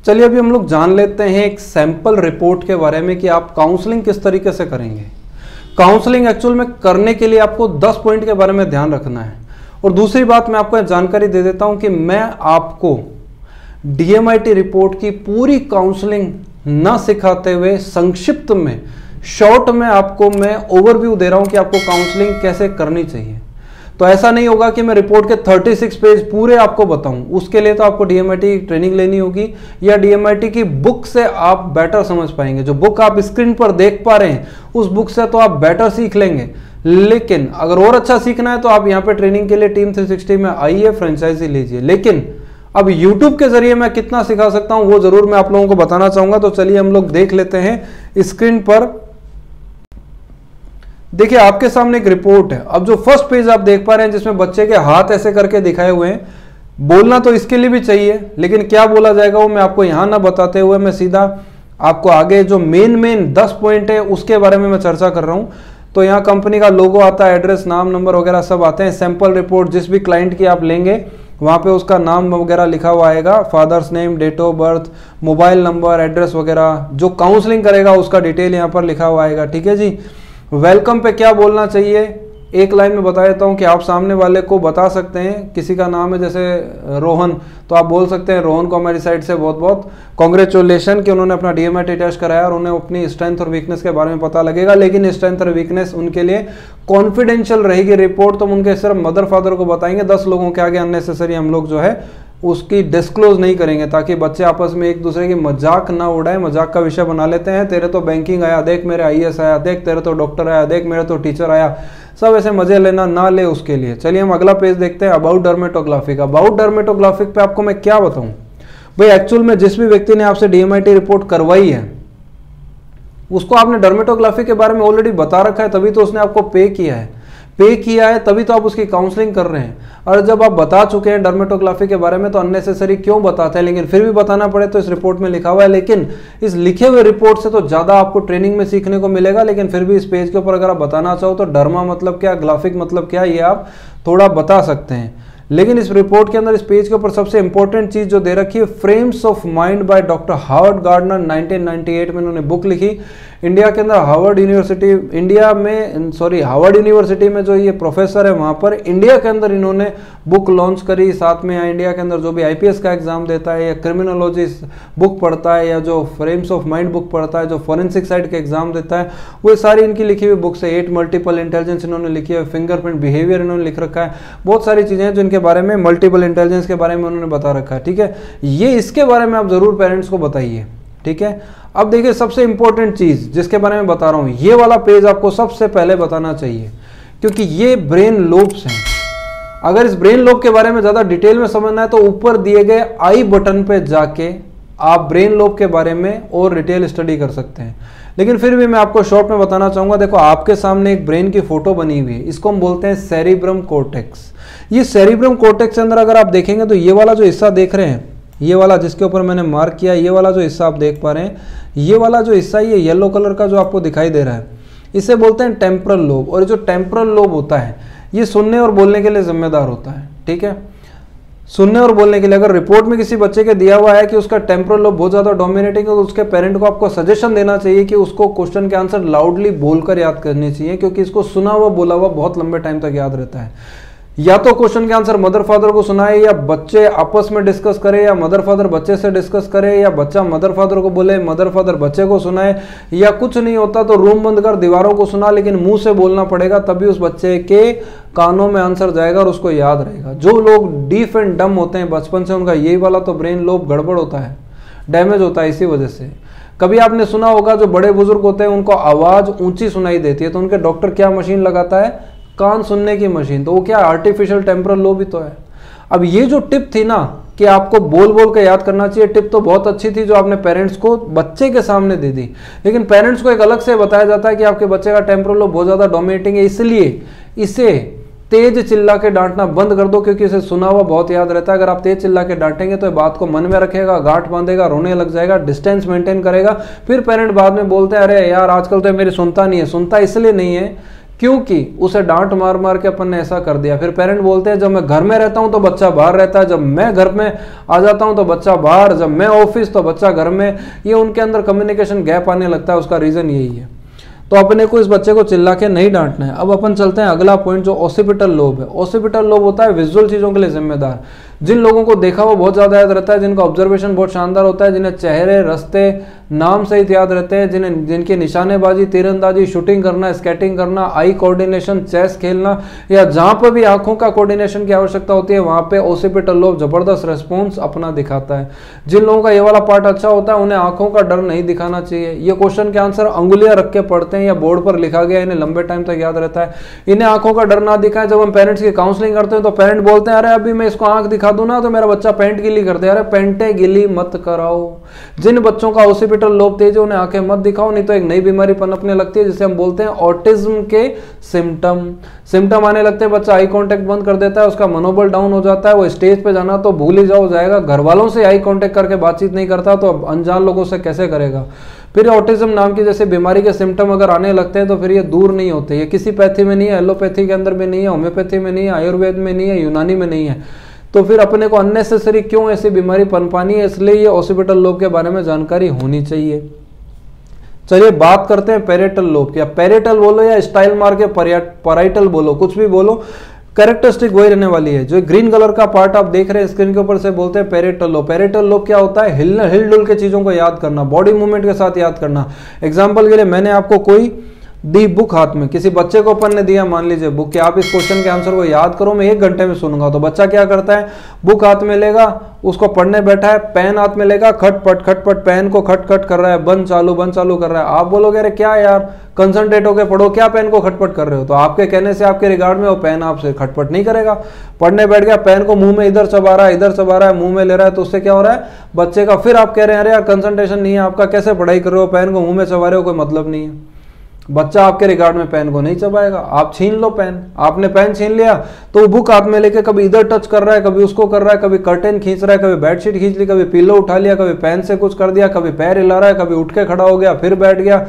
चलिए अभी हम लोग जान लेते हैं एक सैंपल रिपोर्ट के बारे में कि आप काउंसलिंग किस तरीके से करेंगे। काउंसलिंग एक्चुअल में करने के लिए आपको 10 पॉइंट के बारे में ध्यान रखना है। और दूसरी बात मैं आपको जानकारी दे देता हूं कि मैं आपको DMIT रिपोर्ट की पूरी काउंसलिंग ना सिखाते हुए संक्षिप्त में, शॉर्ट में आपको मैं ओवरव्यू दे रहा हूं कि आपको काउंसलिंग कैसे करनी चाहिए। तो ऐसा नहीं होगा कि मैं रिपोर्ट के 36 पेज पूरे आपको बताऊं। उसके लिए तो आपको DMIT की ट्रेनिंग लेनी होगी या DMIT की बुक से आप बेटर समझ पाएंगे। जो बुक आप स्क्रीन पर देख पा रहे हैं उस बुक से तो आप बेटर सीख लेंगे। लेकिन अगर और अच्छा सीखना है तो आप यहाँ पे ट्रेनिंग के लिए टीम 360 में आइए, फ्रेंचाइजी लीजिए। लेकिन अब YouTube के जरिए मैं कितना सिखा सकता हूं वो जरूर मैं आप लोगों को बताना चाहूंगा। तो चलिए हम लोग देख लेते हैं स्क्रीन पर। देखिए आपके सामने एक रिपोर्ट है। अब जो फर्स्ट पेज आप देख पा रहे हैं जिसमें बच्चे के हाथ ऐसे करके दिखाए हुए हैं, बोलना तो इसके लिए भी चाहिए, लेकिन क्या बोला जाएगा वो मैं आपको यहां ना बताते हुए मैं सीधा आपको आगे जो मेन 10 पॉइंट है उसके बारे में मैं चर्चा कर रहा हूं। तो यहाँ कंपनी का लोगो आता है, एड्रेस, नाम, नंबर वगैरह सब आते हैं। सैंपल रिपोर्ट जिस भी क्लाइंट की आप लेंगे वहाँ पे उसका नाम वगैरह लिखा हुआ आएगा, father's name, date of birth, mobile number, address वगैरह। जो काउंसलिंग करेगा उसका डिटेल यहाँ पर लिखा हुआ आएगा। ठीक है जी। वेलकम पे क्या बोलना चाहिए, एक लाइन में बता देता हूँ कि आप सामने वाले को बता सकते हैं। किसी का नाम है जैसे रोहन, तो आप बोल सकते हैं रोहन को हमारी साइड से बहुत बहुत कॉन्ग्रेचुलेशन कि उन्होंने अपना DMIT टेस्ट कराया और उन्हें अपनी स्ट्रेंथ और वीकनेस के बारे में पता लगेगा। लेकिन स्ट्रेंथ और वीकनेस उनके लिए कॉन्फिडेंशियल रहेगी रिपोर्ट, तो हम उनके सिर्फ मदर फादर को बताएंगे। 10 लोगों के आगे अननेसेसरी हम लोग जो है उसकी डिस्क्लोज नहीं करेंगे, ताकि बच्चे आपस में एक दूसरे की मजाक ना उड़ाए। मजाक का विषय बना लेते हैं, तेरे तो बैंकिंग आया देख, मेरे IAS आया देख, तेरे तो डॉक्टर आया देख, मेरे तो टीचर आया। सब ऐसे मजे लेना ना ले उसके लिए। चलिए हम अगला पेज देखते हैं, अबाउट डर्मेटोग्राफिक। अबाउट डर्मेटोग्राफिक पे आपको मैं क्या बताऊं भाई, एक्चुअल में जिस भी व्यक्ति ने आपसे DMIT रिपोर्ट करवाई है उसको आपने डर्मेटोग्राफी के बारे में ऑलरेडी बता रखा है, तभी तो उसने आपको पे किया है, तभी तो आप उसकी काउंसलिंग कर रहे हैं। और जब आप बता चुके हैं डर्मेटोग्राफी के बारे में तो अननेसेसरी क्यों बताते हैं, लेकिन फिर भी बताना पड़े तो इस रिपोर्ट में लिखा हुआ है। लेकिन इस लिखे हुए रिपोर्ट से तो ज्यादा आपको ट्रेनिंग में सीखने को मिलेगा। लेकिन फिर भी इस पेज के ऊपर अगर आप बताना चाहो तो डर्मा मतलब क्या, ग्राफिक मतलब क्या, ये आप थोड़ा बता सकते हैं। लेकिन इस रिपोर्ट के अंदर इस पेज के ऊपर सबसे इंपॉर्टेंट चीज जो दे रखी है, frames of mind by doctor Harvard gardener. 1998 में उन्होंने बुक लिखी। इंडिया के अंदर हार्वर्ड यूनिवर्सिटी में जो ये प्रोफेसर है वहां पर इंडिया के अंदर इन्होंने बुक लॉन्च करी। साथ में इंडिया के अंदर जो भी IPS का एग्जाम देता है या क्रिमिनोलॉजी बुक पढ़ता है या जो फ्रेम्स ऑफ माइंड बुक पढ़ता है, जो फॉरेंसिक साइड के एग्जाम देता है, वो सारी इनकी लिखी हुई बुक्स है। 8 मल्टीपल इंटेलिजेंस इन्होंने लिखी है, फिंगरप्रिंट बिहेवियर इन्होंने लिख रखा है। बहुत सारी चीजें हैं जो इनके बारे में, मल्टीपल इंटेलिजेंस के बारे में उन्होंने बता रखा है। ठीक है, ये इसके बारे में आप जरूर पेरेंट्स को बताइए। ठीक है, अब देखिए सबसे इंपॉर्टेंट चीज जिसके बारे में बता रहा हूं, ये वाला पेज आपको सबसे पहले बताना चाहिए, क्योंकि ये ब्रेन लोब्स हैं। अगर इस ब्रेन लोब के बारे में ज्यादा डिटेल में समझना है तो ऊपर दिए गए आई बटन पे जाके आप ब्रेन लोब के बारे में और डिटेल स्टडी कर सकते हैं। लेकिन फिर भी मैं आपको शॉर्ट में बताना चाहूंगा। देखो आपके सामने एक ब्रेन की फोटो बनी हुई है, इसको हम बोलते हैं सेरिब्रम कॉर्टेक्स। ये सेरिब्रम कॉर्टेक्स के अंदर अगर आप देखेंगे तो ये वाला जो हिस्सा देख रहे हैं, ये वाला जिसके ऊपर मैंने मार्क किया, ये वाला जो हिस्सा आप देख पा रहे हैं, ये वाला जो हिस्सा, ये येलो कलर का जो आपको दिखाई दे रहा है, इसे बोलते हैं टेम्परल लोब। और जो टेम्परल लोब होता है ये सुनने और बोलने के लिए जिम्मेदार होता है। ठीक है, सुनने और बोलने के लिए अगर रिपोर्ट में किसी बच्चे के दिया हुआ है कि उसका टेम्परल लोब बहुत ज्यादा डोमिनेटिंग है तो उसके पेरेंट को आपको सजेशन देना चाहिए कि उसको क्वेश्चन के आंसर लाउडली बोलकर याद करने चाहिए, क्योंकि इसको सुना हुआ बोला हुआ बहुत लंबे टाइम तक याद रहता है। या तो क्वेश्चन के आंसर मदर फादर को सुनाए, या बच्चे आपस में डिस्कस करे, या मदर फादर बच्चे से डिस्कस करे, या बच्चा मदर फादर को बोले, मदर फादर बच्चे को सुनाए, या कुछ नहीं होता तो रूम बंद कर दीवारों को सुना, लेकिन मुंह से बोलना पड़ेगा, तभी उस बच्चे के कानों में आंसर जाएगा और उसको याद रहेगा। जो लोग डीफ एंड डम होते हैं बचपन से, उनका यही वाला तो ब्रेन लोब गड़बड़ होता है, डैमेज होता है इसी वजह से। कभी आपने सुना होगा जो बड़े बुजुर्ग होते हैं उनको आवाज ऊंची सुनाई देती है, तो उनके डॉक्टर क्या मशीन लगाता है, कान सुनने की मशीन। तो वो क्या आर्टिफिशियल टेम्परल लोब ही तो है। अब ये जो टिप थी ना कि आपको बोल बोल के याद करना चाहिए, टिप तो बहुत अच्छी थी जो आपने पेरेंट्स को बच्चे के सामने दे दी। लेकिन पेरेंट्स को एक अलग से बताया जाता है कि आपके बच्चे का टेम्परल लोब बहुत ज्यादा डोमिनेटिंग है, इसलिए इसे तेज चिल्ला के डांटना बंद कर दो, क्योंकि इसे सुना हुआ बहुत याद रहता है। अगर आप तेज चिल्ला के डांटेंगे तो बात को मन में रखेगा, गांठ बांधेगा, रोने लग जाएगा, डिस्टेंस मेंटेन करेगा। फिर पेरेंट बाद में बोलते हैं अरे यार आजकल तो मेरी सुनता नहीं है। सुनता इसलिए नहीं है क्योंकि उसे डांट मार मार के अपन ने ऐसा कर दिया। फिर पेरेंट बोलते हैं जब मैं घर में रहता हूं तो बच्चा बाहर रहता है, जब मैं घर में आ जाता हूं तो बच्चा बाहर, जब मैं ऑफिस तो बच्चा घर में। ये उनके अंदर कम्युनिकेशन गैप आने लगता है, उसका रीजन यही है। तो अपने को इस बच्चे को चिल्ला के नहीं डांटना है। अब अपन चलते हैं अगला पॉइंट जो ओसिपिटल लोब है। ओसिपिटल लोब होता है विजुअल चीजों के लिए जिम्मेदार। जिन लोगों को देखा वो बहुत ज्यादा याद रहता है, जिनका ऑब्जर्वेशन बहुत शानदार होता है, जिन्हें चेहरे, रास्ते, नाम सहित याद रहते हैं, जिनकी निशानेबाजी, तीरंदाजी, शूटिंग करना, स्केटिंग करना, आई कोऑर्डिनेशन, चेस खेलना, या जहां पर भी आंखों का कोऑर्डिनेशन की आवश्यकता होती है वहां पे ओसिपिटल लोब जबरदस्त रेस्पॉन्स अपना दिखाता है। जिन लोगों का ये वाला पार्ट अच्छा होता है उन्हें आंखों का डर नहीं दिखाना चाहिए। ये क्वेश्चन के आंसर अंगुलियां रख के पढ़ते हैं या बोर्ड पर लिखा गया, इन्हें लंबे टाइम तक याद रहता है। इन्हें आंखों का डर ना दिखाएं। जब हम पेरेंट्स की काउंसलिंग करते हैं तो पेरेंट बोलते हैं अरे अभी मैं इसको आंख दिखा दूं ना तो मेरा बच्चा पेंट गिली कर दे। अरे पेंटे गिली मत कराओ। जिन बच्चों का ओसिपिटल लोब तेज है उन्हें आंखें मत दिखाओ, नहीं तो एक नई बीमारी पनपने लगती है जिसे हम बोलते हैं ऑटिज्म के सिम्टम आने लगते हैं। बच्चा आई कांटेक्ट बंद कर देता है, उसका मनोबल डाउन हो जाता है, वो स्टेज पे जाना तो भूल ही जाएगा, घर वालों से आई कांटेक्ट करके बातचीत नहीं करता तो अनजान लोगों से कैसे करेगा। फिर ऑटिज्म नाम की जैसे बीमारी के सिम्टम अगर आने लगते हैं तो फिर ये दूर नहीं होते। ये किसी पैथी में नहीं है, एलोपैथी के अंदर भी नहीं है, होम्योपैथी में नहीं है, आयुर्वेद में नहीं है, यूनानी में नहीं है। तो फिर अपने को अननेसेसरी क्यों ऐसी बीमारी पनपानी है, इसलिए ये ओसिपिटल लोब के बारे में जानकारी होनी चाहिए। चलिए बात करते हैं पैरेटल लोब की। पैरेटल बोलो या स्टाइल मार के पैराइटल बोलो, कुछ भी बोलो, कैरेक्टरिस्टिक वही रहने वाली है। जो ग्रीन कलर का पार्ट आप देख रहे हैं स्क्रीन के ऊपर से बोलते हैं पैरेटल लोब। पैरेटल लोब क्या होता है? हिलडुल के चीजों को याद करना, बॉडी मूवमेंट के साथ याद करना। एग्जाम्पल के लिए मैंने आपको कोई दी बुक हाथ में, किसी बच्चे को अपन ने दिया मान लीजिए बुक, कि आप इस क्वेश्चन के आंसर को याद करो, मैं 1 घंटे में सुनूंगा। तो बच्चा क्या करता है? बुक हाथ में लेगा, उसको पढ़ने बैठा है, पेन हाथ में लेगा, खटपट पेन को खटखट कर रहा है, बंद चालू कर रहा है। आप बोलोगे अरे क्या यार, कंसंट्रेट होकर पढ़ो, क्या पेन को खटपट कर रहे हो? तो आपके कहने से, आपके रिगार्ड में वो पेन आपसे खटपट नहीं करेगा। पढ़ने बैठ गया, पेन को मुंह में इधर चबा रहा है, मुंह में ले रहा है, तो उससे क्या हो रहा है बच्चे का? फिर आप कह रहे हैं अरे यार कंसंट्रेशन नहीं है आपका, कैसे पढ़ाई कर रहे हो, पेन को मुंह में चबा रहे हो, कोई मतलब नहीं है। बच्चा आपके रिगार्ड में पेन को नहीं चबाएगा। आप छीन लो पेन, आपने पेन छीन लिया तो बुक हाथ में लेके कभी इधर टच कर रहा है, कभी उसको कर रहा है, कभी कर्टेन खींच रहा है, कभी बेडशीट खींच ली, कभी पिल्लो उठा लिया, कभी पेन से कुछ कर दिया, कभी पैर हिला रहा है, कभी उठ के खड़ा हो गया, फिर बैठ गया,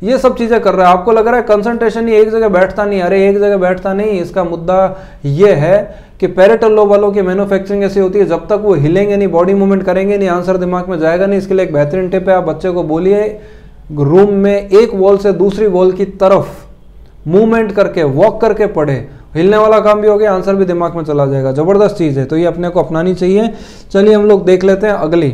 ये सब चीजें कर रहा है। आपको लग रहा है कंसंट्रेशन ही एक जगह बैठता नहीं। अरे एक जगह बैठता नहीं, इसका मुद्दा ये है कि पैरेटल लोब वालों की मैन्युफैक्चरिंग ऐसी होती है, जब तक वो हिलेंगे नहीं, बॉडी मूवमेंट करेंगे नहीं, आंसर दिमाग में जाएगा नहीं। इसके लिए एक बेहतरीन टिप है, आप बच्चे को बोलिए रूम में एक वॉल से दूसरी वॉल की तरफ मूवमेंट करके, वॉक करके पढ़े, हिलने वाला काम भी हो गया, आंसर भी दिमाग में चला जाएगा। जबरदस्त चीज है, तो ये अपने को अपनानी चाहिए। चलिए हम लोग देख लेते हैं अगली,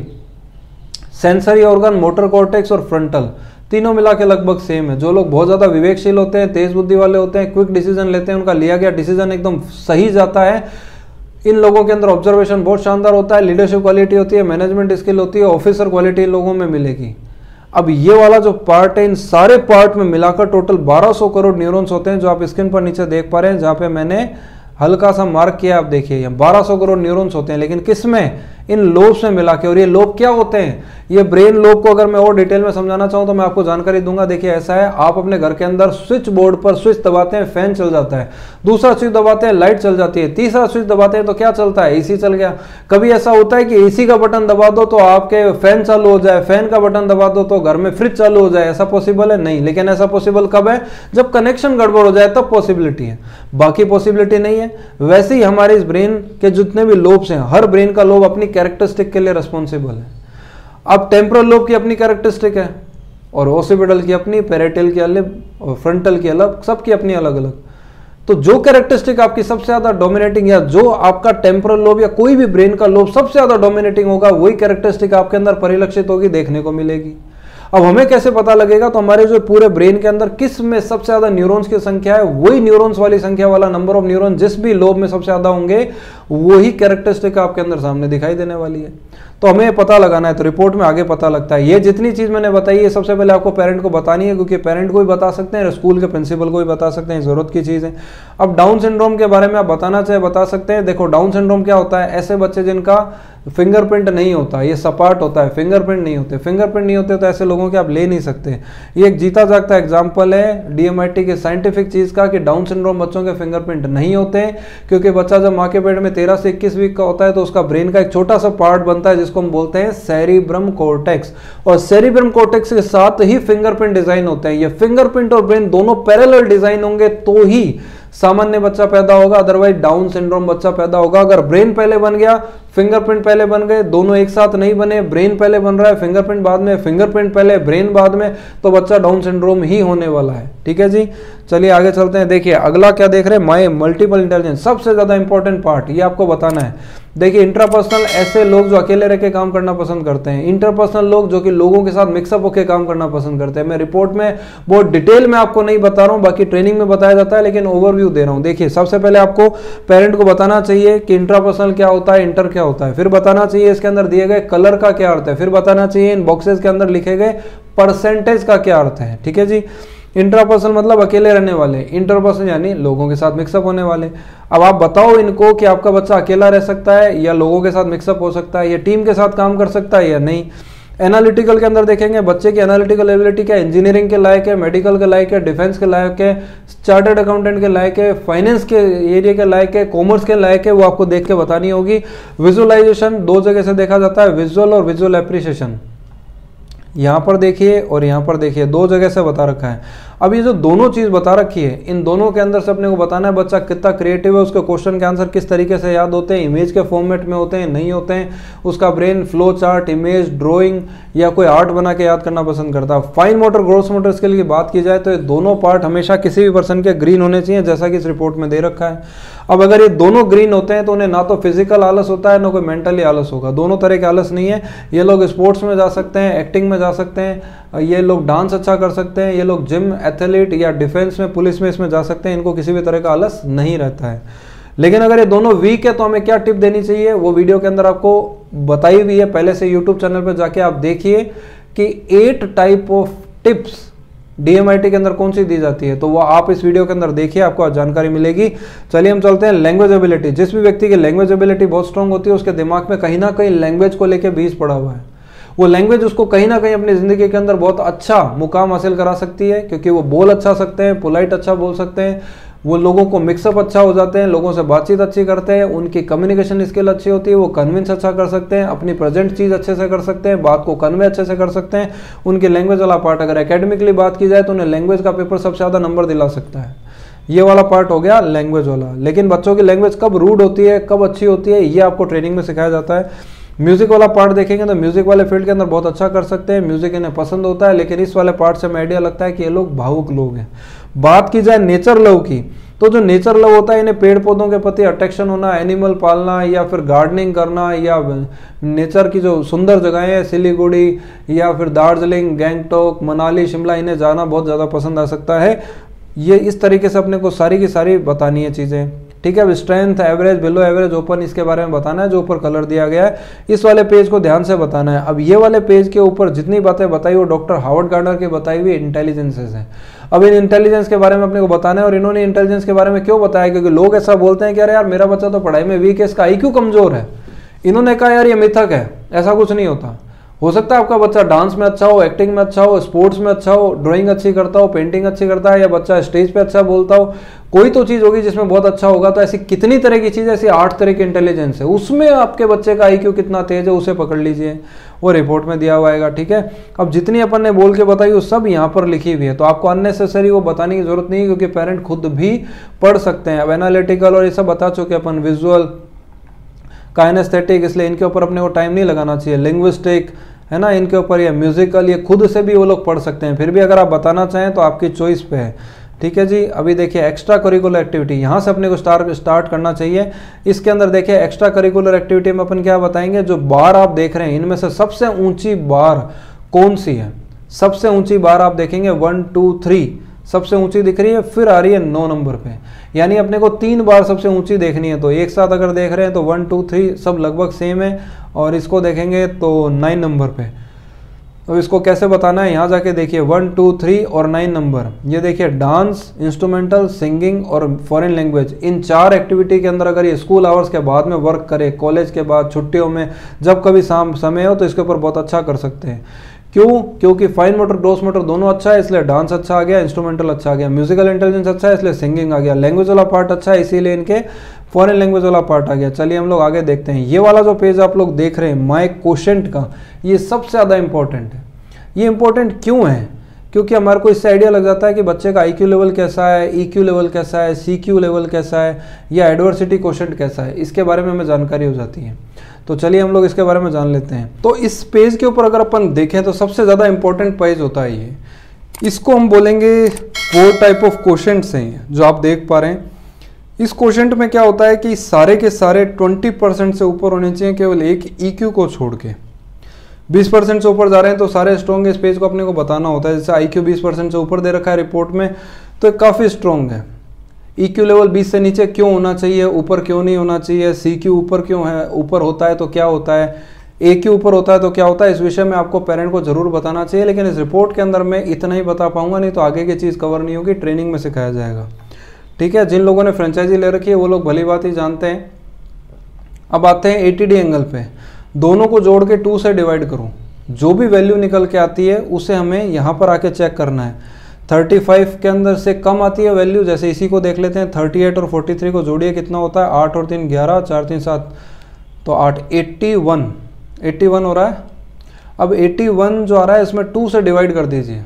सेंसरी ऑर्गन, मोटर कॉर्टेक्स और फ्रंटल, तीनों मिला के लगभग सेम है। जो लोग बहुत ज्यादा विवेकशील होते हैं, तेज बुद्धि वाले होते हैं, क्विक डिसीजन लेते हैं, उनका लिया गया डिसीजन एकदम सही जाता है। इन लोगों के अंदर ऑब्जर्वेशन बहुत शानदार होता है, लीडरशिप क्वालिटी होती है, मैनेजमेंट स्किल होती है, ऑफिसर क्वालिटी इन लोगों में मिलेगी। अब ये वाला जो पार्ट है, इन सारे पार्ट में मिलाकर टोटल 1200 करोड़ न्यूरॉन्स होते हैं, जो आप स्क्रीन पर नीचे देख पा रहे हैं, जहां पे मैंने हल्का सा मार्क किया, आप देखिए 1200 करोड़ न्यूरॉन्स होते हैं। लेकिन किसमें? इन लोब्स में मिला के। और ये लोब क्या होते हैं? ये ब्रेन लोब को अगर मैं और डिटेल में समझाना चाहूं तो मैं आपको जानकारी दूंगा। देखिए ऐसा है, आप अपने घर के अंदर स्विच बोर्ड पर स्विच दबाते हैं, फैन चल जाता है, दूसरा स्विच दबाते हैं, लाइट चल जाती है, तीसरा स्विच दबाते हैं तो क्या चलता है? एसी चल गया। कभी ऐसा होता है कि एसी का बटन दबा दो तो आपके फैन चालू हो जाए, फैन का बटन दबा दो तो घर में फ्रिज चालू हो जाए? ऐसा पॉसिबल है? नहीं। लेकिन ऐसा पॉसिबल कब है? जब कनेक्शन गड़बड़ हो जाए तब पॉसिबिलिटी है, बाकी पॉसिबिलिटी नहीं है। वैसे ही हमारे इस ब्रेन के जितने भी लोब्स हैं, हर ब्रेन का लोब अपनी कैरेक्टरिस्टिक के लिए रिस्पॉन्सिबल है। अब टेम्पोरल लोब की अपनी कैरेक्टरिस्टिक है, और ओसिपिटल की अपनी, पैरेटल की अलग, और फ्रंटल की अलग, सबकी अपनी अलग अलग। तो जो कैरेक्टरिस्टिक आपकी सबसे ज्यादा डोमिनेटिंग, या जो आपका टेम्पोरल लोब या कोई भी ब्रेन का लोब सबसे ज्यादा डोमिनेटिंग होगा, वही कैरेक्टरिस्टिक आपके अंदर परिलक्षित होगी, देखने को मिलेगी। अब हमें कैसे पता लगेगा? तो हमारे जो पूरे ब्रेन के अंदर किस में सबसे ज्यादा न्यूरॉन्स की संख्या है, वही न्यूरॉन्स वाली संख्या वाला नंबर ऑफ न्यूरॉन जिस भी लोब में सबसे ज्यादा होंगे, वही कैरेक्टरिस्टिक आपके अंदर सामने दिखाई देने वाली है। तो हमें पता लगाना है, तो रिपोर्ट में आगे पता लगता है। ये जितनी चीज मैंने बताई है सबसे पहले आपको पेरेंट को बतानी है, क्योंकि पेरेंट को भी बता सकते हैं, स्कूल के प्रिंसिपल को भी बता सकते हैं, जरूरत की चीज है। अब डाउन सिंड्रोम के बारे में आप बताना चाहे बता सकते हैं। देखो डाउन सिंड्रोम क्या होता है? ऐसे बच्चे जिनका फिंगरप्रिंट नहीं होता, ये सपाट होता है, फिंगरप्रिंट नहीं होते। फिंगरप्रिंट नहीं होते तो ऐसे लोगों के आप ले नहीं सकते। ये एक जीता जागता एग्जाम्पल है डीएमआईटी के साइंटिफिक चीज का, कि डाउन सिंड्रोम बच्चों के फिंगरप्रिंट नहीं होते, क्योंकि बच्चा जब माँ के पेट में 13 से 21 वीक का होता है तो उसका ब्रेन का एक छोटा सा पार्ट बनता है जिसको जिसको हम बोलते हैं सेरिब्रम कॉर्टेक्स, और सेरिब्रम कॉर्टेक्स के साथ ही फिंगरप्रिंट डिजाइन होते हैं। ये फिंगरप्रिंट और ब्रेन दोनों पैरेलल डिजाइन होंगे तो ही सामान्य बच्चा पैदा होगा, अदरवाइज डाउन सिंड्रोम बच्चा पैदा होगा। अगर ब्रेन पहले बन गया, फिंगरप्रिंट पहले बन गए, दोनों एक साथ नहीं बने, ब्रेन पहले बन रहा है, फिंगरप्रिंट बाद में, फिंगरप्रिंट पहले, ब्रेन बाद में, तो बच्चा डाउन सिंड्रोम ही होने वाला है। ठीक है जी, चलिए आगे चलते हैं। देखिए अगला क्या देख रहे हैं, माय मल्टीपल इंटेलिजेंस, सबसे ज्यादा इंपॉर्टेंट पार्ट ये आपको बताना है। देखिए इंट्रापर्सनल ऐसे लोग जो अकेले रह के काम करना पसंद करते हैं, इंटरपर्सनल लोग जो कि लोगों के साथ मिक्सअप होकर काम करना पसंद करते हैं। मैं रिपोर्ट में बहुत डिटेल में आपको नहीं बता रहा हूं, बाकी ट्रेनिंग में बताया जाता है, लेकिन ओवरव्यू दे रहा हूं। देखिए सबसे पहले आपको पेरेंट को बताना चाहिए कि इंट्रापर्सनल क्या होता है, इंटर क्या होता है, फिर बताना चाहिए इसके अंदर दिए गए कलर का क्या अर्थ है, फिर बताना चाहिए इन बॉक्सेस के अंदर लिखे गए परसेंटेज का क्या अर्थ है। ठीक है जी, इंट्रापर्सनल मतलब अकेले रहने वाले, इंटरपर्सनल यानी लोगों के साथ मिक्सअप होने वाले। अब आप बताओ इनको कि आपका बच्चा अकेला रह सकता है या लोगों के साथ मिक्सअप हो सकता है या टीम के साथ काम कर सकता है या नहीं। एनालिटिकल के अंदर देखेंगे बच्चे की एनालिटिकल एबिलिटी क्या, इंजीनियरिंग के लायक है, मेडिकल के लायक है, डिफेंस के लायक है, चार्टर्ड अकाउंटेंट के लायक है, फाइनेंस के एरिया के लायक है, कॉमर्स के लायक है, वो आपको देख के बतानी होगी। विजुअलाइजेशन दो जगह से देखा जाता है, विजुअल और विजुअल एप्रिसिएशन। यहाँ पर देखिए और यहाँ पर देखिए, दो जगह से बता रखा है। अब ये जो दोनों चीज बता रखी है, इन दोनों के अंदर से अपने को बताना है बच्चा कितना क्रिएटिव है, उसके क्वेश्चन के आंसर किस तरीके से याद होते हैं, इमेज के फॉर्मेट में होते हैं नहीं होते हैं, उसका brain flow chart, image, drawing या कोई आर्ट बना के याद करना पसंद करता है। Fine motor, gross motor skill की बात की जाए तो ये दोनों पार्ट हमेशा किसी भी पर्सन के ग्रीन होने चाहिए, जैसा कि इस रिपोर्ट में दे रखा है। अब अगर ये दोनों ग्रीन होते हैं तो उन्हें ना तो फिजिकल आलस होता है ना कोई मेंटली आलस होगा, दोनों तरह के आलस नहीं है। ये लोग स्पोर्ट्स में जा सकते हैं, एक्टिंग में जा सकते हैं, ये लोग डांस अच्छा कर सकते हैं, ये लोग जिम, एथलीट या डिफेंस में, पुलिस में इसमें जा सकते हैं, इनको किसी भी तरह का आलस नहीं रहता है। लेकिन अगर ये दोनों वीक है तो हमें क्या टिप देनी चाहिए, वो वीडियो के अंदर आपको बताई हुई है, पहले से यूट्यूब चैनल पर जाके आप देखिए कि 8 टाइप ऑफ टिप्स DMIT के अंदर कौन सी दी जाती है, तो वो आप इस वीडियो के अंदर देखिए, आपको जानकारी मिलेगी। चलिए हम चलते हैं लैंग्वेज एबिलिटी। जिस भी व्यक्ति की लैंग्वेज एबिलिटी बहुत स्ट्रांग होती है, उसके दिमाग में कहीं ना कहीं लैंग्वेज को लेकर बीज पड़ा हुआ है। वो लैंग्वेज उसको कहीं ना कहीं अपनी जिंदगी के अंदर बहुत अच्छा मुकाम हासिल करा सकती है, क्योंकि वो बोल अच्छा सकते हैं, पोलाइट अच्छा बोल सकते हैं, वो लोगों को मिक्सअप अच्छा हो जाते हैं, लोगों से बातचीत अच्छी करते हैं, उनकी कम्युनिकेशन स्किल अच्छी होती है, वो कन्विंस अच्छा कर सकते हैं, अपनी प्रेजेंट चीज़ अच्छे से कर सकते हैं, बात को कन्वे अच्छे से कर सकते हैं। उनकी लैंग्वेज वाला पार्ट, अगर एकेडमिकली बात की जाए तो उन्हें लैंग्वेज का पेपर सबसे ज़्यादा नंबर दिला सकता है। ये वाला पार्ट हो गया लैंग्वेज वाला। लेकिन बच्चों की लैंग्वेज कब रूड होती है, कब अच्छी होती है, ये आपको ट्रेनिंग में सिखाया जाता है। म्यूजिक वाला पार्ट देखेंगे तो म्यूजिक वाले फील्ड के अंदर बहुत अच्छा कर सकते हैं, म्यूजिक इन्हें पसंद होता है, लेकिन इस वाले पार्ट से हमें आइडिया लगता है कि ये लोग भावुक लोग हैं। बात की जाए नेचर लव की, तो जो नेचर लव होता है, इन्हें पेड़ पौधों के प्रति अट्रैक्शन होना, एनिमल पालना या फिर गार्डनिंग करना या नेचर की जो सुंदर जगहें हैं, सिलीगुड़ी या फिर दार्जिलिंग, गैंगटॉक, मनाली, शिमला, इन्हें जाना बहुत ज़्यादा पसंद आ सकता है। ये इस तरीके से अपने को सारी की सारी बतानी है चीज़ें। ठीक है, अब strength, average, below average, open, इसके बारे में बताना है, जो ऊपर कलर दिया गया है। इस वाले पेज को ध्यान से बताना है। अब ये वाले पेज के ऊपर जितनी बातें बताई वो डॉक्टर हार्वर्ड गार्डनर की बताई हुई इंटेलिजेंसेस हैं। अब इन इंटेलिजेंस के बारे में अपने को बताना है, और इन्होंने इंटेलिजेंस के बारे में क्यों बताया, क्योंकि लोग ऐसा बोलते हैं कि अरे यार मेरा बच्चा तो पढ़ाई में वीक है, इसका IQ कमजोर है। इन्होंने कहा यार ये मिथक है, ऐसा कुछ नहीं होता। हो सकता है आपका बच्चा डांस में अच्छा हो, एक्टिंग में अच्छा हो, स्पोर्ट्स में अच्छा हो, ड्राइंग अच्छी करता हो, पेंटिंग अच्छी करता है, या बच्चा स्टेज पे अच्छा बोलता हो, कोई तो चीज़ होगी जिसमें बहुत अच्छा होगा। तो ऐसी कितनी तरह की चीज़, ऐसी 8 तरह की इंटेलिजेंस है, उसमें आपके बच्चे का IQ कितना तेज है उसे पकड़ लीजिए, वो रिपोर्ट में दिया हुआ आएगा। ठीक है, अब जितनी अपन ने बोल के बताई वो सब यहाँ पर लिखी हुई है, तो आपको अननेसेसरी वो बताने की जरूरत नहीं है, क्योंकि पेरेंट खुद भी पढ़ सकते हैं। अब एनालिटिकल और ये सब बता चुके अपन, विजुअल, काइनेस्थेटिक, इसलिए इनके ऊपर अपने को टाइम नहीं लगाना चाहिए। लिंग्विस्टिक है ना, इनके ऊपर ये म्यूजिकल, ये खुद से भी वो लोग पढ़ सकते हैं। फिर भी अगर आप बताना चाहें तो आपकी चॉइस पे है। ठीक है जी, अभी देखिए एक्स्ट्रा करिकुलर एक्टिविटी, यहाँ से अपने को स्टार्ट करना चाहिए। इसके अंदर देखिए एक्स्ट्रा करिकुलर एक्टिविटी में अपन क्या बताएंगे, जो बार आप देख रहे हैं इनमें से सबसे ऊंची बार कौन सी है। सबसे ऊंची बार आप देखेंगे 1 2 3 सबसे ऊंची दिख रही है, फिर आ रही है 9 नंबर पे, यानी अपने को 3 बार सबसे ऊंची देखनी है। तो एक साथ अगर देख रहे हैं तो 1 2 3 सब लगभग सेम है, और इसको देखेंगे तो 9 नंबर पे। तो इसको कैसे बताना है, यहाँ जाके देखिए 1 2 3 और 9 नंबर। ये देखिए डांस, इंस्ट्रूमेंटल, सिंगिंग और फॉरेन लैंग्वेज, इन 4 एक्टिविटी के अंदर अगर ये स्कूल आवर्स के बाद में वर्क करे, कॉलेज के बाद, छुट्टियों में, जब कभी शाम समय हो तो इसके ऊपर बहुत अच्छा कर सकते हैं। क्यों? क्योंकि फाइन मोटर ग्रॉस मोटर दोनों अच्छा है इसलिए डांस अच्छा आ गया, इंस्ट्रूमेंटल अच्छा आ गया, म्यूजिकल इंटेलिजेंस अच्छा है इसलिए सिंगिंग आ गया, लैंग्वेज वाला पार्ट अच्छा है इसीलिए इनके फॉरेन लैंग्वेज वाला पार्ट आ गया। चलिए हम लोग आगे देखते हैं। ये वाला जो पेज आप लोग देख रहे हैं माय क्वोशेंट का, ये सबसे ज़्यादा इंपॉर्टेंट है। ये इंपॉर्टेंट क्यों है? क्योंकि हमारे को इससे आइडिया लग जाता है कि बच्चे का IQ लेवल कैसा है, EQ लेवल कैसा है, CQ लेवल कैसा है, या एडवर्सिटी क्वोशेंट कैसा है, इसके बारे में हमें जानकारी हो जाती है। तो चलिए हम लोग इसके बारे में जान लेते हैं। तो इस पेज के ऊपर अगर अपन देखें तो सबसे ज़्यादा इंपॉर्टेंट पेज होता है ये। इसको हम बोलेंगे 4 टाइप ऑफ क्वोशेंट्स हैं जो आप देख पा रहे हैं। इस क्वोशेंट में क्या होता है कि सारे के सारे 20% से ऊपर होने चाहिए, केवल एक EQ को छोड़ के। 20% से ऊपर जा रहे हैं तो सारे स्ट्रॉन्ग है, इस पेज को अपने को बताना होता है। जैसे IQ 20% से ऊपर दे रखा है रिपोर्ट में तो काफ़ी स्ट्रॉन्ग है। EQ लेवल 20 से नीचे क्यों होना चाहिए, ऊपर क्यों नहीं होना चाहिए, CQ ऊपर क्यों है, ऊपर होता है तो क्या होता है, AQ ऊपर होता है तो क्या होता है, इस विषय में आपको पेरेंट को जरूर बताना चाहिए। लेकिन इस रिपोर्ट के अंदर मैं इतना ही बता पाऊंगा, नहीं तो आगे की चीज़ कवर नहीं होगी, ट्रेनिंग में सिखाया जाएगा। ठीक है, जिन लोगों ने फ्रेंचाइजी ले रखी है वो लोग भली बात ही जानते हैं। अब आते हैं ATD एंगल पे। दोनों को जोड़ के 2 से डिवाइड करूँ, जो भी वैल्यू निकल के आती है उसे हमें यहाँ पर आके चेक करना है। 35 के अंदर से कम आती है वैल्यू, जैसे इसी को देख लेते हैं। 38 और 43 को जोड़िए कितना होता है, 8 और 3 11, 4 3 7 तो 8, 81 हो रहा है। अब 81 जो आ रहा है इसमें 2 से डिवाइड कर दीजिए।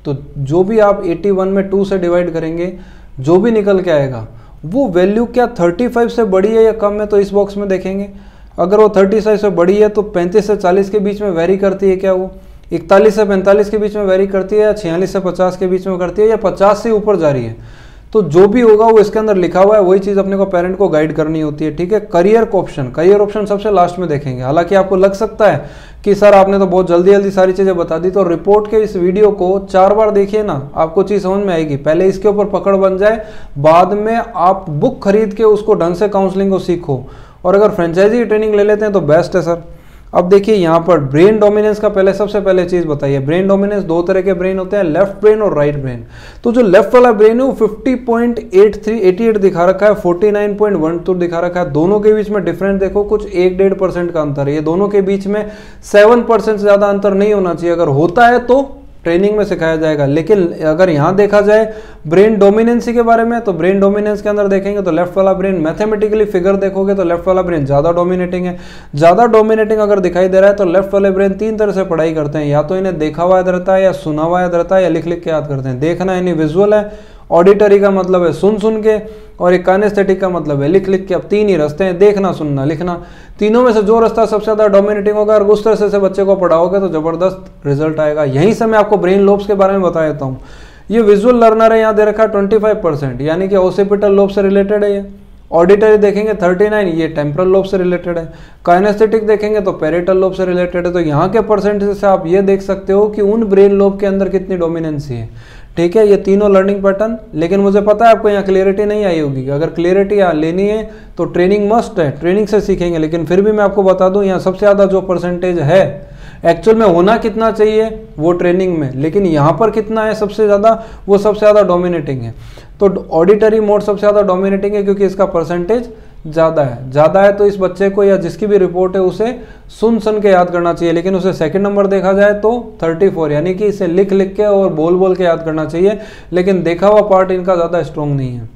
तो जो भी आप 81 में 2 से डिवाइड करेंगे जो भी निकल के आएगा वो वैल्यू क्या 35 से बड़ी है या कम है, तो इस बॉक्स में देखेंगे। अगर वो 35 से बड़ी है तो 35 से 40 के बीच में वेरी करती है क्या, वो 41 से 45 के बीच में वेरी करती है, या 46 से 50 के बीच में करती है, या 50 से ऊपर जा रही है। तो जो भी होगा वो इसके अंदर लिखा हुआ है, वही चीज़ अपने को पेरेंट को गाइड करनी होती है। ठीक है, करियर ऑप्शन सबसे लास्ट में देखेंगे। हालांकि आपको लग सकता है कि सर आपने तो बहुत जल्दी जल्दी सारी चीज़ें बता दी, तो रिपोर्ट के इस वीडियो को 4 बार देखिए ना, आपको चीज़ समझ में आएगी। पहले इसके ऊपर पकड़ बन जाए, बाद में आप बुक खरीद के उसको ढंग से काउंसलिंग को सीखो। और अगर फ्रेंचाइजी की ट्रेनिंग ले लेते हैं तो बेस्ट है सर। अब देखिए यहाँ पर ब्रेन डोमिनेंस का सबसे पहले चीज बताइए। ब्रेन डोमिनेंस 2 तरह के ब्रेन होते हैं, लेफ्ट ब्रेन और राइट ब्रेन। तो जो लेफ्ट वाला ब्रेन है वो 50.88 दिखा रखा है, 49.12 दिखा रखा है। दोनों के बीच में डिफरेंस देखो, कुछ 1-1.5% का अंतर है। ये दोनों के बीच में 7% से ज्यादा अंतर नहीं होना चाहिए। अगर होता है तो ट्रेनिंग में सिखाया जाएगा। लेकिन अगर यहाँ देखा जाए ब्रेन डोमिनेंसी के बारे में, तो ब्रेन डोमिनेंस के अंदर देखेंगे तो लेफ्ट वाला ब्रेन, मैथमेटिकली फिगर देखोगे तो लेफ्ट वाला ब्रेन ज़्यादा डोमिनेटिंग है। ज़्यादा डोमिनेटिंग अगर दिखाई दे रहा है तो लेफ्ट वाले ब्रेन 3 तरह से पढ़ाई करते हैं, या तो इन्हें देखा हुआ याद रहता है, या सुना हुआ याद रहता है, या लिख लिख के याद करते हैं। देखना यानी विजुअल है, ऑडिटरी का मतलब है सुन सुन के, और एक काइनेस्थेटिक का मतलब है लिख लिख के। अब 3 ही रास्ते हैं, देखना, सुनना, लिखना। तीनों में से जो रास्ता सबसे ज़्यादा डोमिनेटिंग होगा और उस तरह से बच्चे को पढ़ाओगे तो ज़बरदस्त रिजल्ट आएगा। यहीं से मैं आपको ब्रेन लोब्स के बारे में बता देता हूँ। ये विजुअल लर्नर है, यहाँ दे रखा है 25%, यानी कि ओसिपिटल लोब से रिलेटेड है ये। ऑडिटरी देखेंगे 39, ये टेम्परल लोब से रिलेटेड है। काइनेस्थेटिक देखेंगे तो पेरिटल लोब से रिलेटेड है। तो यहाँ के परसेंटेज से आप ये देख सकते हो कि उन ब्रेन लोब के अंदर कितनी डोमिनेंसी है। ठीक है, ये तीनों लर्निंग पैटर्न। लेकिन मुझे पता है आपको यहाँ क्लियरिटी नहीं आई होगी। अगर क्लियरिटी यहाँ लेनी है तो ट्रेनिंग मस्ट है, ट्रेनिंग से सीखेंगे। लेकिन फिर भी मैं आपको बता दूं, यहाँ सबसे ज़्यादा जो परसेंटेज है, एक्चुअल में होना कितना चाहिए वो ट्रेनिंग में, लेकिन यहाँ पर कितना है सबसे ज़्यादा, वो सबसे ज़्यादा डोमिनेटिंग है। तो ऑडिटरी मोड सबसे ज़्यादा डोमिनेटिंग है क्योंकि इसका परसेंटेज ज़्यादा है। तो इस बच्चे को या जिसकी भी रिपोर्ट है उसे सुन सुन के याद करना चाहिए। लेकिन उसे सेकंड नंबर देखा जाए तो 34, यानी कि इसे लिख लिख के और बोल बोल के याद करना चाहिए। लेकिन देखा हुआ पार्ट इनका ज़्यादा स्ट्रॉन्ग नहीं है।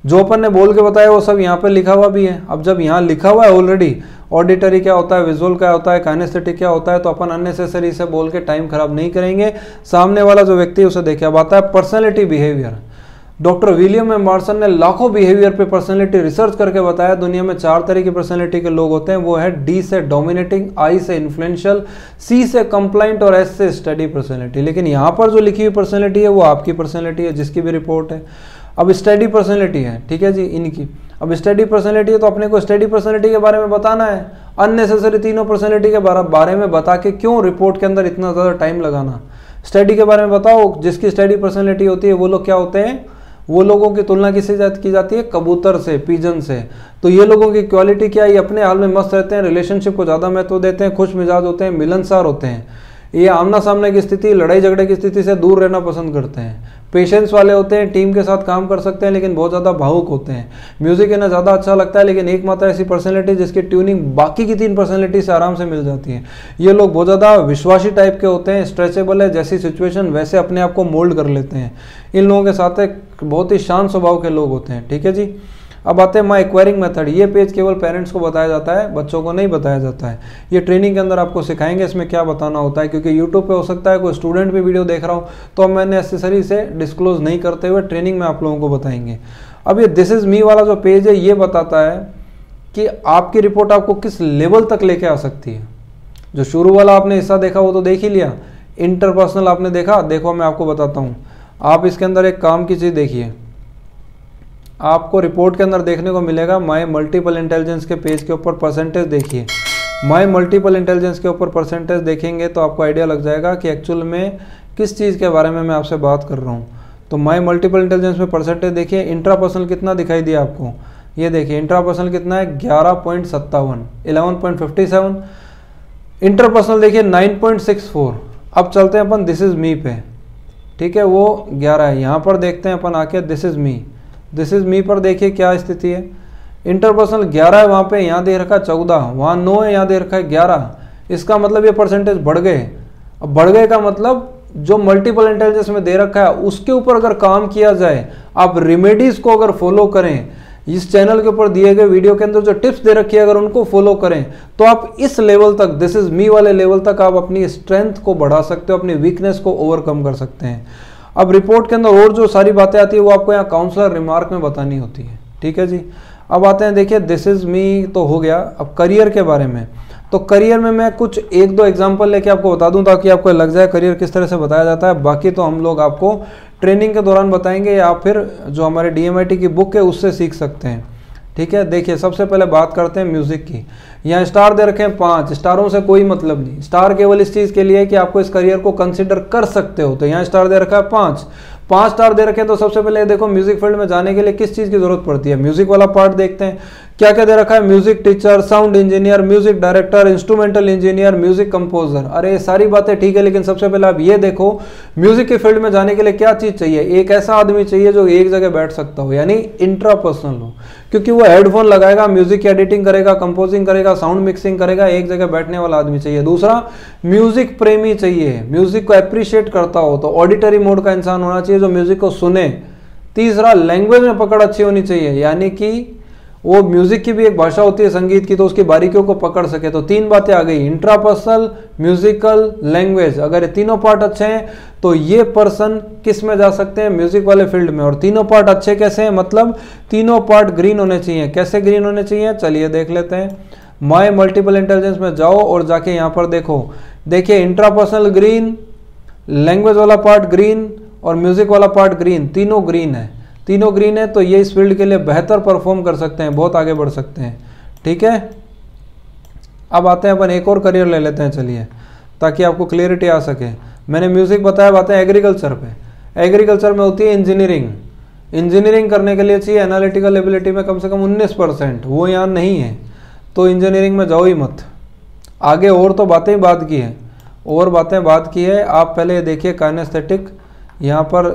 जो अपन ने बोल के बताया वो सब यहाँ पे लिखा हुआ भी है। अब जब यहाँ लिखा हुआ है ऑलरेडी ऑडिटरी क्या होता है, विजुअल क्या होता है, काइनेस्थेटिक क्या होता है, तो अपन अननेसेसरी से बोल के टाइम खराब नहीं करेंगे। सामने वाला जो व्यक्ति है उसे देखे। अब आता है personality behaviour. Doctor William M Marston ने लाखों बिहेवियर पे पर्सनैलिटी रिसर्च करके बताया दुनिया में 4 तरह की पर्सनैलिटी के लोग होते हैं। वो है D से डोमिनेटिंग, I से इन्फ्लुएंशियल, C से कंप्लाइंट और S से स्टडी पर्सनैलिटी। लेकिन यहाँ पर जो लिखी हुई पर्सनैलिटी है वो आपकी पर्सनैलिटी है जिसकी भी रिपोर्ट है। अब स्टडी पर्सनैलिटी है, ठीक है जी, इनकी। अब स्टडी पर्सनैलिटी है तो अपने को स्टडी पर्सनैलिटी के बारे में बताना है। अननेसेसरी तीनों पर्सनैलिटी के बारे में बता के क्यों रिपोर्ट के अंदर इतना ज़्यादा टाइम लगाना। स्टडी के बारे में बताओ। जिसकी स्टडी पर्सनैलिटी होती है वो लोग क्या होते हैं, वो लोगों की तुलना किससे की जाती है, कबूतर से, पिजन से। तो ये लोगों की क्वालिटी क्या है, ये अपने हाल में मस्त रहते हैं, रिलेशनशिप को ज़्यादा महत्व देते हैं, खुश मिजाज होते हैं, मिलनसार होते हैं। ये आमना सामने की स्थिति, लड़ाई झगड़े की स्थिति से दूर रहना पसंद करते हैं। पेशेंस वाले होते हैं, टीम के साथ काम कर सकते हैं, लेकिन बहुत ज़्यादा भावुक होते हैं। म्यूजिक इन्हें ज़्यादा अच्छा लगता है, लेकिन एकमात्र ऐसी पर्सनैलिटी जिसकी ट्यूनिंग बाकी की 3 पर्सनैलिटी से आराम से मिल जाती है। ये लोग बहुत ज़्यादा विश्वासी टाइप के होते हैं, स्ट्रेचेबल है, जैसी सिचुएशन वैसे अपने आप को मोल्ड कर लेते हैं। इन लोगों के साथ एक बहुत ही शांत स्वभाव के लोग होते हैं। ठीक है जी। अब आते हैं माई एक्वायरिंग मेथड। ये पेज केवल पेरेंट्स को बताया जाता है, बच्चों को नहीं बताया जाता है। ये ट्रेनिंग के अंदर आपको सिखाएंगे इसमें क्या बताना होता है, क्योंकि यूट्यूब पे हो सकता है कोई स्टूडेंट भी वीडियो देख रहा हो, तो अब मैंने नेसेसरी से डिस्क्लोज नहीं करते हुए ट्रेनिंग में आप लोगों को बताएंगे। अब ये दिस इज मी वाला जो पेज है, ये बताता है कि आपकी रिपोर्ट आपको किस लेवल तक लेके आ सकती है। जो शुरू वाला आपने हिस्सा देखा वो तो देख ही लिया, इंटरपर्सनल आपने देखा। देखो मैं आपको बताता हूँ, आप इसके अंदर एक काम की चीज़ देखिए, आपको रिपोर्ट के अंदर देखने को मिलेगा माय मल्टीपल इंटेलिजेंस के पेज के ऊपर परसेंटेज देखिए। माय मल्टीपल इंटेलिजेंस के ऊपर परसेंटेज देखेंगे तो आपको आइडिया लग जाएगा कि एक्चुअल में किस चीज़ के बारे में मैं आपसे बात कर रहा हूँ। तो माय मल्टीपल इंटेलिजेंस में परसेंटेज देखिए। इंट्रापर्सनल कितना दिखाई दिया आपको, ये देखिए इंट्रापर्सनल कितना है 11.57, 11.57। इंटरपर्सनल देखिए 9.64। अब चलते हैं अपन दिस इज मी पे, ठीक है, वो 11 है। यहाँ पर देखते हैं अपन आके this is me. This is me पर देखिए क्या स्थिति है। इंटरपर्सनल 11 है वहाँ पे, यहाँ दे रखा है 14, वहाँ 9 है, यहाँ दे रखा है 11। इसका मतलब ये परसेंटेज बढ़ गए। अब बढ़ गए का मतलब जो मल्टीपल इंटेलिजेंस में दे रखा है उसके ऊपर अगर काम किया जाए, आप रेमेडीज को अगर फॉलो करें, इस चैनल के ऊपर दिए गए वीडियो के अंदर जो टिप्स दे रखी है अगर उनको फॉलो करें, तो आप इस लेवल तक, दिस इज मी वाले लेवल तक आप अपनी स्ट्रेंथ को बढ़ा सकते हो, अपनी वीकनेस को ओवरकम कर सकते हैं। अब रिपोर्ट के अंदर और जो सारी बातें आती है वो आपको यहाँ काउंसलर रिमार्क में बतानी होती है। ठीक है जी। अब आते हैं, देखिए दिस इज मी तो हो गया। अब करियर के बारे में, तो करियर में मैं कुछ 1-2 एग्जांपल लेके आपको बता दूं ताकि आपको लग जाए करियर किस तरह से बताया जाता है। बाकी तो हम लोग आपको ट्रेनिंग के दौरान बताएंगे या फिर जो हमारे DMIT की बुक है उससे सीख सकते हैं। ठीक है, देखिए सबसे पहले बात करते हैं म्यूजिक की। यहाँ स्टार दे रखे हैं 5, स्टारों से कोई मतलब नहीं, स्टार केवल इस चीज़ के लिए कि आपको इस करियर को कंसिडर कर सकते हो। तो यहाँ स्टार दे रखा है 5 स्टार दे रखे हैं। तो सबसे पहले देखो म्यूजिक फील्ड में जाने के लिए किस चीज़ की जरूरत पड़ती है, म्यूजिक वाला पार्ट देखते हैं। क्या क्या दे रखा है, music teacher, sound engineer, music director, instrumental engineer, music composer. अरे सारी बातें ठीक है, लेकिन सबसे पहले आप ये देखो म्यूजिक के फील्ड में जाने के लिए क्या चीज़ चाहिए। एक ऐसा आदमी चाहिए जो एक जगह बैठ सकता हो, यानी इंट्रापर्सनल हो, क्योंकि वो हेडफोन लगाएगा, म्यूजिक की एडिटिंग करेगा, कंपोजिंग करेगा, साउंड मिक्सिंग करेगा, एक जगह बैठने वाला आदमी चाहिए। दूसरा, म्यूजिक प्रेमी चाहिए, म्यूजिक को अप्रिशिएट करता हो, तो ऑडिटरी मोड का इंसान होना चाहिए जो म्यूजिक को सुने। तीसरा, लैंग्वेज में पकड़ अच्छी होनी चाहिए, यानी कि वो म्यूजिक की भी एक भाषा होती है संगीत की, तो उसकी बारीकियों को पकड़ सके। तो 3 बातें आ गई, इंट्रापर्सनल, म्यूजिकल, लैंग्वेज। अगर ये तीनों पार्ट अच्छे हैं तो ये पर्सन किस में जा सकते हैं, म्यूजिक वाले फील्ड में। और तीनों पार्ट अच्छे कैसे हैं, मतलब तीनों पार्ट ग्रीन होने चाहिए। कैसे ग्रीन होने चाहिए, चलिए देख लेते हैं। माय मल्टीपल इंटेलिजेंस में जाओ और जाके यहाँ पर देखो, देखिए इंट्रापर्सनल ग्रीन, लैंग्वेज वाला पार्ट ग्रीन और म्यूजिक वाला पार्ट ग्रीन, तीनों ग्रीन है। तीनों ग्रीन है तो ये इस फील्ड के लिए बेहतर परफॉर्म कर सकते हैं, बहुत आगे बढ़ सकते हैं। ठीक है, अब आते हैं अपन एक और करियर ले लेते हैं, चलिए, ताकि आपको क्लियरिटी आ सके। मैंने म्यूजिक बताया, बातें एग्रीकल्चर पे। एग्रीकल्चर में होती है इंजीनियरिंग। इंजीनियरिंग करने के लिए चाहिए एनालिटिकल एबिलिटी में कम से कम 19%, वो यहाँ नहीं है, तो इंजीनियरिंग में जाओ ही मत। आगे और तो बातें ही बात की है, और बातें बात की है। आप पहले ये देखिए काइनेस्थेटिक, यहाँ पर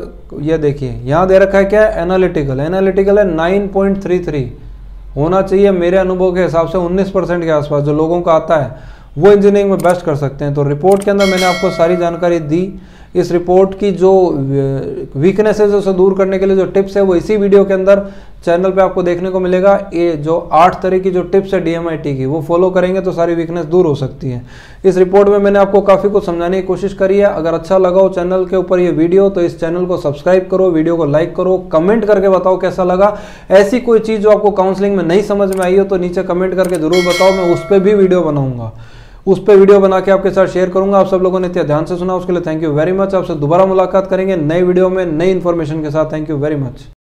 ये देखिए यहाँ दे रखा है क्या, एनालिटिकल। एनालिटिकल है 9.33, होना चाहिए मेरे अनुभव के हिसाब से 19% के आसपास जो लोगों का आता है वो इंजीनियरिंग में बेस्ट कर सकते हैं। तो रिपोर्ट के अंदर मैंने आपको सारी जानकारी दी। इस रिपोर्ट की जो वीकनेसेस है उसे दूर करने के लिए जो टिप्स है वो इसी वीडियो के अंदर चैनल पे आपको देखने को मिलेगा। ये जो 8 तरह की जो टिप्स है DMIT की, वो फॉलो करेंगे तो सारी वीकनेस दूर हो सकती है। इस रिपोर्ट में मैंने आपको काफ़ी कुछ समझाने की कोशिश करी है। अगर अच्छा लगा हो चैनल के ऊपर ये वीडियो तो इस चैनल को सब्सक्राइब करो, वीडियो को लाइक करो, कमेंट करके बताओ कैसा लगा। ऐसी कोई चीज़ जो आपको काउंसलिंग में नहीं समझ में आई हो तो नीचे कमेंट करके जरूर बताओ, मैं उस पर भी वीडियो बनाऊंगा, उस पर वीडियो बना के आपके साथ शेयर करूंगा। आप सब लोगों ने इतना ध्यान से सुना उसके लिए थैंक यू वेरी मच। आपसे दोबारा मुलाकात करेंगे नए वीडियो में नई इन्फॉर्मेशन के साथ। Thank you very much.